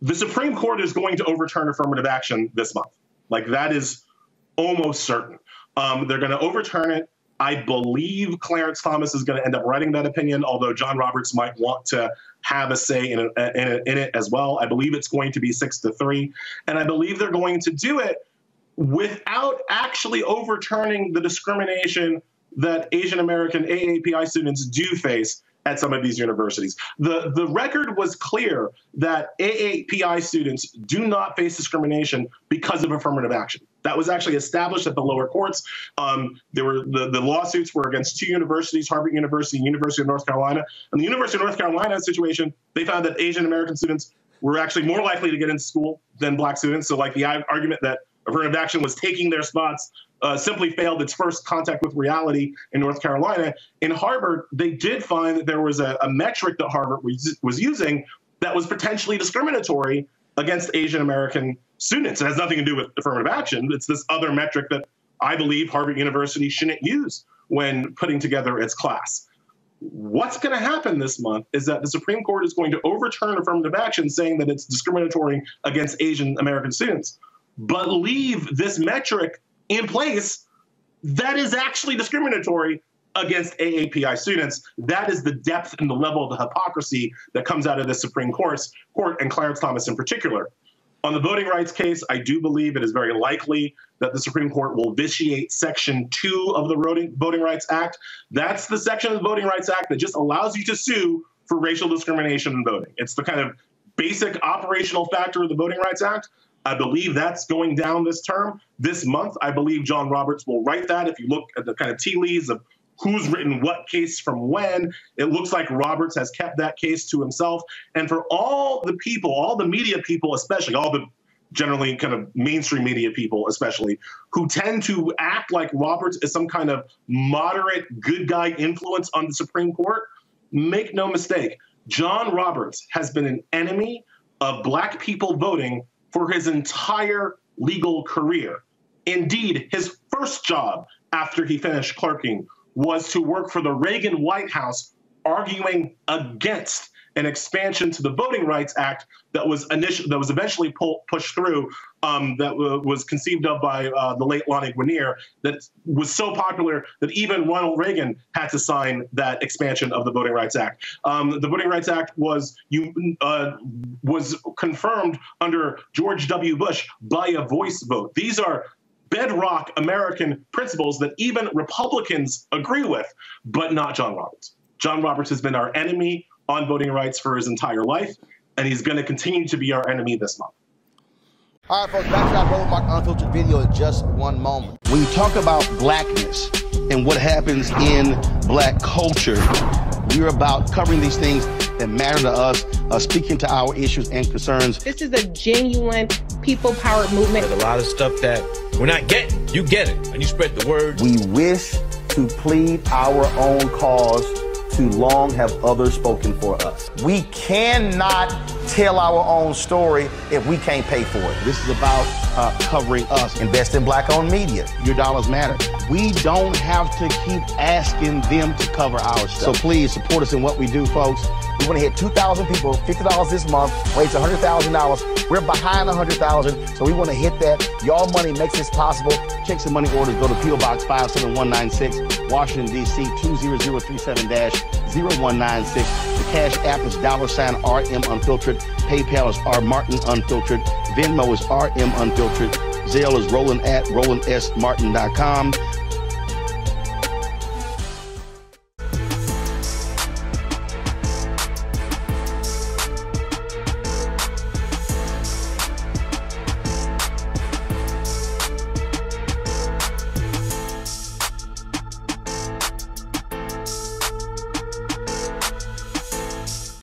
The Supreme Court is going to overturn affirmative action this month. Like, that is almost certain. They're going to overturn it. I believe Clarence Thomas is going to end up writing that opinion, although John Roberts might want to have a say in it as well. I believe it's going to be 6-3. And I believe they're going to do it without actually overturning the discrimination that Asian American AAPI students do face at some of these universities. The record was clear that AAPI students do not face discrimination because of affirmative action. That was actually established at the lower courts. The lawsuits were against two universities, Harvard University and University of North Carolina. In the University of North Carolina situation, they found that Asian American students were actually more likely to get into school than black students. So like the argument that affirmative action was taking their spots simply failed its first contact with reality in North Carolina. In Harvard, they did find that there was a metric that Harvard was using that was potentially discriminatory against Asian American students. It has nothing to do with affirmative action. It's this other metric that I believe Harvard University shouldn't use when putting together its class. What's going to happen this month is that the Supreme Court is going to overturn affirmative action, saying that it's discriminatory against Asian American students, but leave this metric in place that is actually discriminatory against AAPI students. That is the depth and the level of the hypocrisy that comes out of the Supreme Court and Clarence Thomas in particular. On the voting rights case, I do believe it is very likely that the Supreme Court will vitiate Section 2 of the Voting Rights Act. That's the section of the Voting Rights Act that just allows you to sue for racial discrimination in voting. It's the kind of basic operational factor of the Voting Rights Act. I believe that's going down this term. This month, I believe John Roberts will write that. If you look at the kind of tea leaves of who's written what case from when, it looks like Roberts has kept that case to himself. And for all the people, all the media people, especially all the generally kind of mainstream media people, especially, who tend to act like Roberts is some kind of moderate good guy influence on the Supreme Court, make no mistake, John Roberts has been an enemy of black people voting for his entire legal career. Indeed, his first job after he finished clerking was to work for the Reagan White House, arguing against an expansion to the Voting Rights Act that was eventually pushed through, that was conceived of by the late Lonnie Guinier, that was so popular that even Ronald Reagan had to sign that expansion of the Voting Rights Act. The Voting Rights Act was confirmed under George W. Bush by a voice vote. These are bedrock American principles that even Republicans agree with, but not John Roberts. John Roberts has been our enemy on voting rights for his entire life, and he's going to continue to be our enemy this month. All right, folks, back to that Roland Unfiltered video in just one moment. When you talk about blackness and what happens in black culture, we're about covering these things that matter to us, speaking to our issues and concerns. This is a genuine people-powered movement. There's a lot of stuff that we're not getting. You get it, and you spread the word. We wish to plead our own cause. Too long have others spoken for us. We cannot tell our own story if we can't pay for it. This is about covering us. Invest in black-owned media. Your dollars matter. We don't have to keep asking them to cover our stuff. So please support us in what we do, folks. We want to hit 2,000 people, $50 this month, raise $100,000. We're behind 100,000, so we want to hit that. Y'all money makes this possible. Checks and money orders go to P.O. Box 57196, Washington, D.C. 20037-0196. The Cash App is $RM Unfiltered. PayPal is R Martin Unfiltered. Venmo is RM Unfiltered. Zelle is Roland at RolandSMartin.com.